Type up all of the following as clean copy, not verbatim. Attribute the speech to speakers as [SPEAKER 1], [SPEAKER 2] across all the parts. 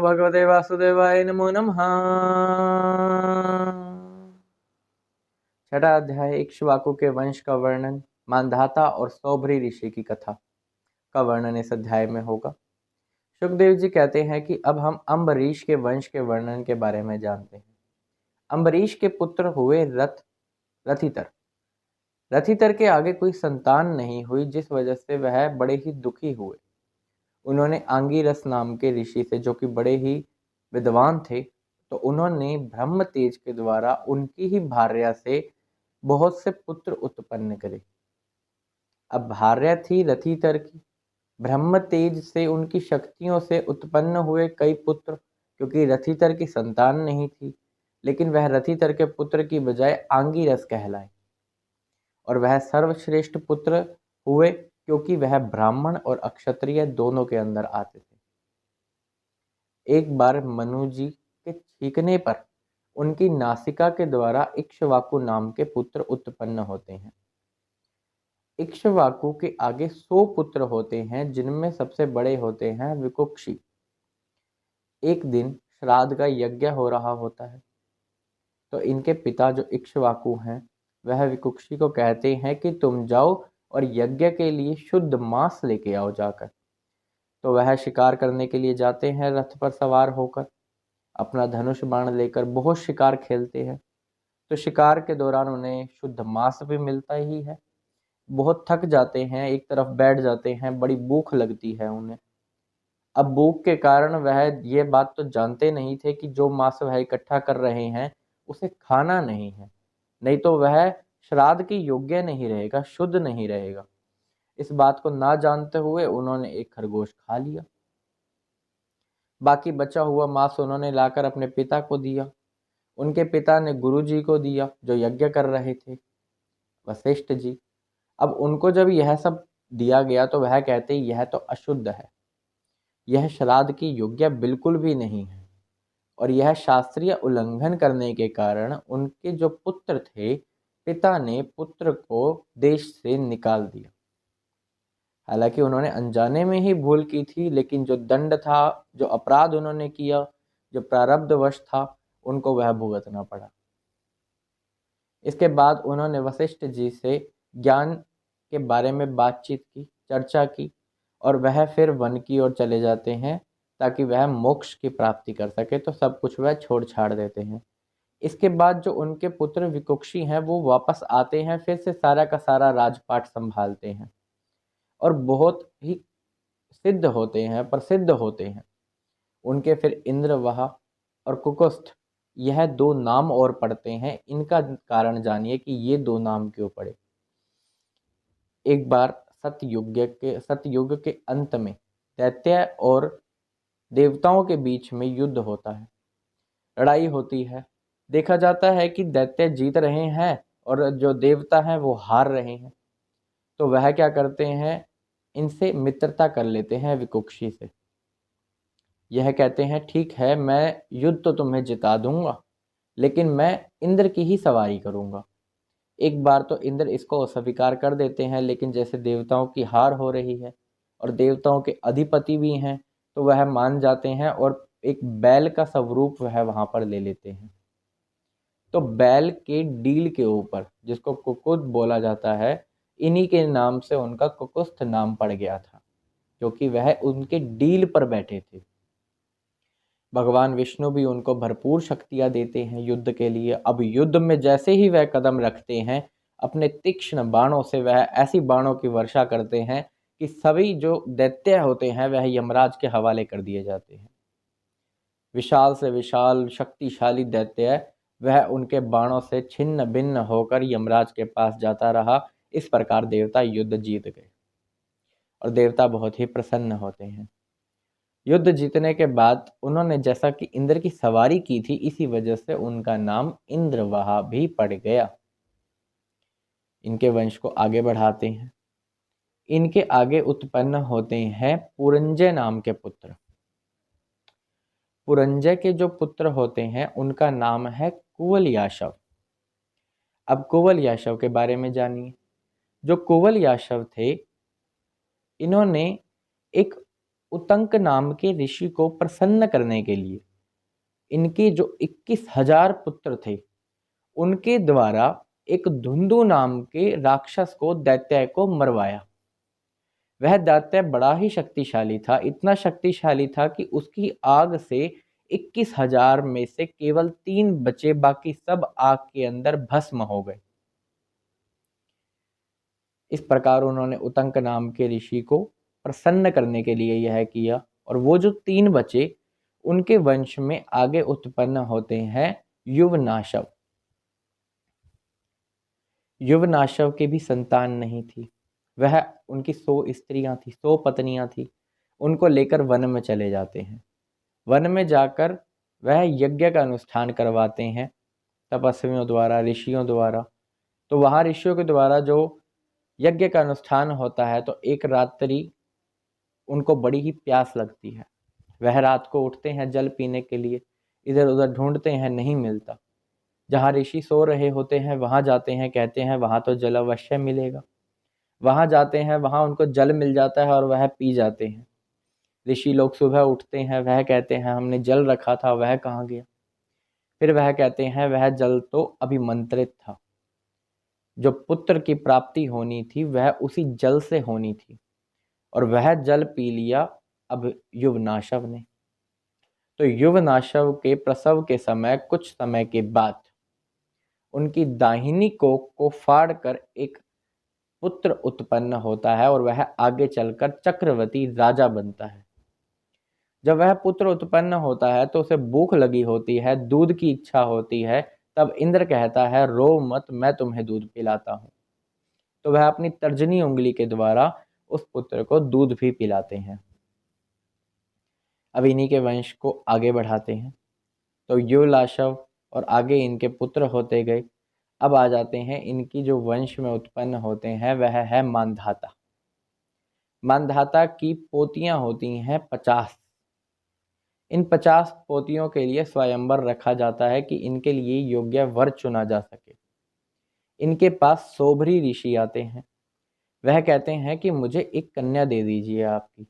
[SPEAKER 1] भगवते वासुदेवाय नमो नमः। छठा अध्याय इक्ष्वाकु के वंश का वर्णन, मांधाता और सौभरी ऋषि की कथा का वर्णन इस अध्याय में होगा। सुखदेव जी कहते हैं कि अब हम अम्बरीश के वंश के वर्णन के बारे में जानते हैं। अम्बरीश के पुत्र हुए रथितर। रथितर के आगे कोई संतान नहीं हुई, जिस वजह से वह बड़े ही दुखी हुए। उन्होंने आंगिरस नाम के ऋषि से, जो कि बड़े ही विद्वान थे, तो उन्होंने ब्रह्म तेज के द्वारा उनकी ही भार्या से बहुत से पुत्र उत्पन्न करे। अब भार्या थी रथितर की, ब्रह्म तेज से उनकी शक्तियों से उत्पन्न हुए कई पुत्र, क्योंकि रथितर की संतान नहीं थी, लेकिन वह रथितर के पुत्र की बजाय आंगिरस कहलाए और वह सर्वश्रेष्ठ पुत्र हुए, क्योंकि वह ब्राह्मण और अक्षत्रिय दोनों के अंदर आते थे। एक बार मनु जी के छींकने पर उनकी नासिका के द्वारा इक्ष्वाकु नाम के पुत्र उत्पन्न होते हैं। इक्ष्वाकु के आगे 100 पुत्र होते हैं, जिनमें सबसे बड़े होते हैं विकुक्षी। एक दिन श्राद्ध का यज्ञ हो रहा होता है, तो इनके पिता जो इक्ष्वाकु हैं, वह विकुक्षी को कहते हैं कि तुम जाओ और यज्ञ के लिए शुद्ध मांस लेके आओ जाकर। तो वह शिकार करने के लिए जाते हैं, रथ पर सवार होकर अपना धनुष बाण लेकर बहुत शिकार खेलते हैं। तो शिकार के दौरान उन्हें शुद्ध मांस भी मिलता ही है। बहुत थक जाते हैं, एक तरफ बैठ जाते हैं, बड़ी भूख लगती है उन्हें। अब भूख के कारण वह ये बात तो जानते नहीं थे कि जो मांस वह इकट्ठा कर रहे हैं उसे खाना नहीं है, नहीं तो वह श्राद्ध के योग्य नहीं रहेगा, शुद्ध नहीं रहेगा। इस बात को ना जानते हुए उन्होंने एक खरगोश खा लिया। बाकी बचा हुआ मांस उन्होंने लाकर अपने पिता को दिया। उनके पिता ने गुरु जी को दिया, जो यज्ञ कर रहे थे, वशिष्ठ जी। अब उनको जब यह सब दिया गया तो वह कहते यह तो अशुद्ध है, यह श्राद्ध की योग्य बिल्कुल भी नहीं है। और यह शास्त्रीय उल्लंघन करने के कारण उनके जो पुत्र थे, पिता ने पुत्र को देश से निकाल दिया। हालांकि उन्होंने अनजाने में ही भूल की थी, लेकिन जो दंड था, जो अपराध उन्होंने किया, जो प्रारब्धवश था, उनको वह भुगतना पड़ा। इसके बाद उन्होंने वशिष्ठ जी से ज्ञान के बारे में बातचीत की, चर्चा की, और वह फिर वन की ओर चले जाते हैं ताकि वह मोक्ष की प्राप्ति कर सके। तो सब कुछ वह छोड़ छाड़ देते हैं। इसके बाद जो उनके पुत्र विकुक्षी हैं, वो वापस आते हैं, फिर से सारा का सारा राजपाट संभालते हैं और बहुत ही सिद्ध होते हैं, प्रसिद्ध होते हैं। उनके फिर इंद्रवाह और कुकुस्थ, यह 2 नाम और पड़ते हैं। इनका कारण जानिए कि ये 2 नाम क्यों पड़े। एक बार सतयुग के अंत में दैत्य और देवताओं के बीच में युद्ध होता है, लड़ाई होती है। देखा जाता है कि दैत्य जीत रहे हैं और जो देवता हैं वो हार रहे हैं। तो वह क्या करते हैं, इनसे मित्रता कर लेते हैं विकुक्षी से। यह कहते हैं ठीक है, मैं युद्ध तो तुम्हें जिता दूंगा, लेकिन मैं इंद्र की ही सवारी करूंगा। एक बार तो इंद्र इसको अस्वीकार कर देते हैं, लेकिन जैसे देवताओं की हार हो रही है और देवताओं के अधिपति भी हैं, तो वह मान जाते हैं और एक बैल का स्वरूप वह वहां पर ले लेते हैं। तो बैल के डील के ऊपर, जिसको कुकुद बोला जाता है, इन्हीं के नाम से उनका कुकुस्थ नाम पड़ गया था, क्योंकि वह उनके डील पर बैठे थे। भगवान विष्णु भी उनको भरपूर शक्तियां देते हैं युद्ध के लिए। अब युद्ध में जैसे ही वह कदम रखते हैं, अपने तीक्ष्ण बाणों से वह ऐसी बाणों की वर्षा करते हैं कि सभी जो दैत्य होते हैं वह यमराज के हवाले कर दिए जाते हैं। विशाल से विशाल शक्तिशाली दैत्य वह उनके बाणों से छिन्न भिन्न होकर यमराज के पास जाता रहा। इस प्रकार देवता युद्ध जीत गए और देवता बहुत ही प्रसन्न होते हैं। युद्ध जीतने के बाद उन्होंने जैसा कि इंद्र की सवारी की थी, इसी वजह से उनका नाम इंद्रवाह भी पड़ गया। इनके वंश को आगे बढ़ाते हैं। इनके आगे उत्पन्न होते हैं पुरंजय नाम के पुत्र। पुरंजय के जो पुत्र होते हैं उनका नाम है कुवल याशव। अब कुवल याशव के बारे में जानिए। जो कुवल याशव थे, इन्होंने एक उतंक नाम के ऋषि को प्रसन्न करने के लिए इनके जो 21,000 पुत्र थे उनके द्वारा एक धुंधु नाम के राक्षस को, दैत्य को मरवाया। वह दैत्य बड़ा ही शक्तिशाली था, इतना शक्तिशाली था कि उसकी आग से 21,000 में से केवल 3 बचे, बाकी सब आग के अंदर भस्म हो गए। इस प्रकार उन्होंने उतंक नाम के ऋषि को प्रसन्न करने के लिए यह किया, और वो जो 3 बचे उनके वंश में आगे उत्पन्न होते हैं युवनाशव। युवनाशव के भी संतान नहीं थी, वह उनकी 100 स्त्रियां थी, 100 पत्नियां थी। उनको लेकर वन में चले जाते हैं। वन में जाकर वह यज्ञ का अनुष्ठान करवाते हैं तपस्वियों द्वारा, ऋषियों द्वारा। तो वहाँ ऋषियों के द्वारा जो यज्ञ का अनुष्ठान होता है, तो एक रात्रि उनको बड़ी ही प्यास लगती है। वह रात को उठते हैं जल पीने के लिए, इधर उधर ढूंढते हैं, नहीं मिलता। जहाँ ऋषि सो रहे होते हैं वहाँ जाते हैं, कहते हैं वहाँ तो जल अवश्य मिलेगा। वहाँ जाते हैं, वहाँ उनको जल मिल जाता है और वह पी जाते हैं। ऋषि लोग सुबह उठते हैं, वह कहते हैं हमने जल रखा था, वह कहाँ गया। फिर वह कहते हैं वह जल तो अभिमंत्रित था, जो पुत्र की प्राप्ति होनी थी वह उसी जल से होनी थी, और वह जल पी लिया अब युवनाशव ने। तो युवनाशव के प्रसव के समय कुछ समय के बाद उनकी दाहिनी कोख को फाड़कर एक पुत्र उत्पन्न होता है, और वह आगे चलकर चक्रवर्ती राजा बनता है। जब वह पुत्र उत्पन्न होता है तो उसे भूख लगी होती है, दूध की इच्छा होती है। तब इंद्र कहता है रो मत, मैं तुम्हें दूध पिलाता हूँ। तो वह अपनी तर्जनी उंगली के द्वारा उस पुत्र को दूध भी पिलाते हैं। अब इन्हीं के वंश को आगे बढ़ाते हैं। तो युवलाशव और आगे इनके पुत्र होते गए। अब आ जाते हैं इनकी जो वंश में उत्पन्न होते हैं, वह है मांधाता। मांधाता की पोतियां होती हैं 50। इन 50 पोतियों के लिए स्वयंवर रखा जाता है कि इनके लिए योग्य वर चुना जा सके। इनके पास सोभरी ऋषि आते हैं। वह कहते हैं कि मुझे एक कन्या दे दीजिए आपकी।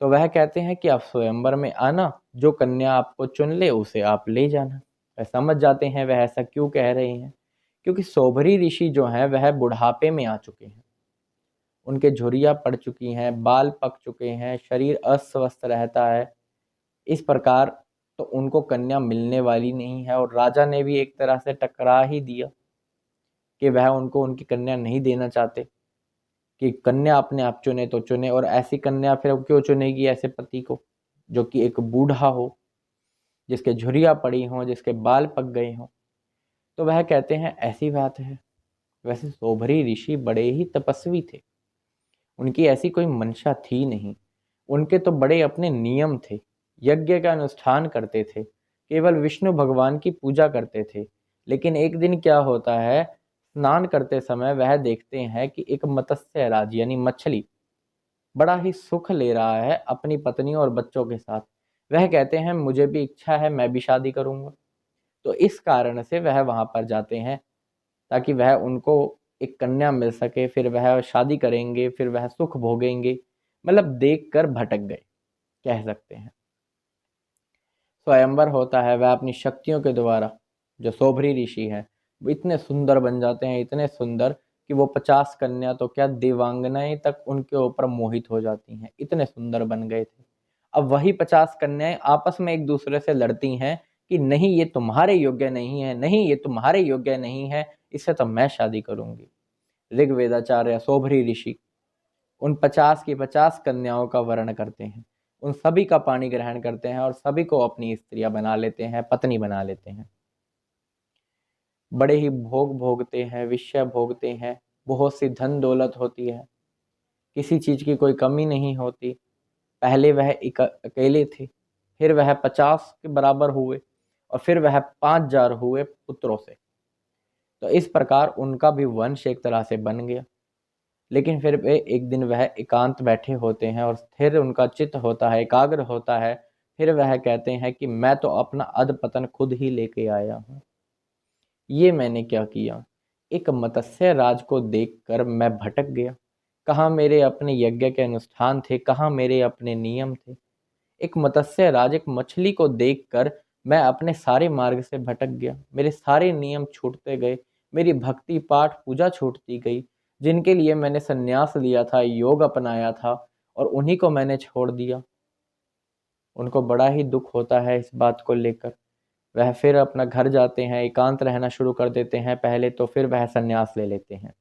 [SPEAKER 1] तो वह कहते हैं कि आप स्वयंवर में आना, जो कन्या आपको चुन ले उसे आप ले जाना। वह समझ जाते हैं वह ऐसा क्यों कह रहे हैं, क्योंकि सोभरी ऋषि जो हैं वह बुढ़ापे में आ चुके हैं। उनके झुर्रियाँ पड़ चुकी हैं, बाल पक चुके हैं, शरीर अस्वस्थ रहता है। इस प्रकार तो उनको कन्या मिलने वाली नहीं है, और राजा ने भी एक तरह से टकरा ही दिया कि वह उनको उनकी कन्या नहीं देना चाहते, कि कन्या अपने आप चुने तो चुने, और ऐसी कन्या फिर क्यों चुनेगी ऐसे पति को जो कि एक बूढ़ा हो, जिसके झुर्रियाँ पड़ी हों, जिसके बाल पक गए हों। तो वह कहते हैं ऐसी बात है। वैसे सोभरी ऋषि बड़े ही तपस्वी थे, उनकी ऐसी कोई मंशा थी नहीं। उनके तो बड़े अपने नियम थे, यज्ञ का अनुष्ठान करते थे, केवल विष्णु भगवान की पूजा करते थे। लेकिन एक दिन क्या होता है, स्नान करते समय वह देखते हैं कि एक मत्स्य राज यानी मछली बड़ा ही सुख ले रहा है अपनी पत्नी और बच्चों के साथ। वह कहते हैं मुझे भी इच्छा है, मैं भी शादी करूंगा। तो इस कारण से वह वहां पर जाते हैं ताकि वह उनको एक कन्या मिल सके, फिर वह शादी करेंगे, फिर वह सुख भोगेंगे। मतलब देख कर भटक गए कह सकते हैं। स्वयंवर होता है, वह अपनी शक्तियों के द्वारा, जो सोभरी ऋषि हैं वो इतने सुंदर बन जाते हैं, इतने सुंदर कि वो 50 कन्या तो क्या देवांगनाएं तक उनके ऊपर मोहित हो जाती हैं, इतने सुंदर बन गए थे। अब वही 50 कन्याएं आपस में एक दूसरे से लड़ती हैं कि नहीं ये तुम्हारे योग्य नहीं है, नहीं ये तुम्हारे योग्य नहीं है, इससे तो मैं शादी करूंगी। ऋग्वेदाचार्य सोभरी ऋषि उन 50 की 50 कन्याओं का वर्ण करते हैं, उन सभी का पानी ग्रहण करते हैं और सभी को अपनी स्त्रियां बना लेते हैं, पत्नी बना लेते हैं। बड़े ही भोग भोगते हैं, विषय भोगते हैं, बहुत सी धन दौलत होती है, किसी चीज की कोई कमी नहीं होती। पहले वह अकेले थे, फिर वह 50 के बराबर हुए, और फिर वह 5,000 हुए पुत्रों से। तो इस प्रकार उनका भी वंश एक तरह से बन गया। लेकिन फिर वे एक दिन वह एकांत बैठे होते हैं और स्थिर उनका चित्त होता है, एकाग्र होता है। फिर वह कहते हैं कि मैं तो अपना अधपतन खुद ही लेके आया हूँ। ये मैंने क्या किया, एक मत्स्य राज को देखकर मैं भटक गया, कहाँ मेरे अपने यज्ञ के अनुष्ठान थे, कहाँ मेरे अपने नियम थे। एक मत्स्य राज, एक मछली को देखकर मैं अपने सारे मार्ग से भटक गया। मेरे सारे नियम छूटते गए, मेरी भक्ति पाठ पूजा छूटती गई। जिनके लिए मैंने संन्यास लिया था, योग अपनाया था, और उन्हीं को मैंने छोड़ दिया। उनको बड़ा ही दुख होता है इस बात को लेकर। वह फिर अपना घर जाते हैं, एकांत रहना शुरू कर देते हैं पहले तो, फिर वह संन्यास ले लेते हैं।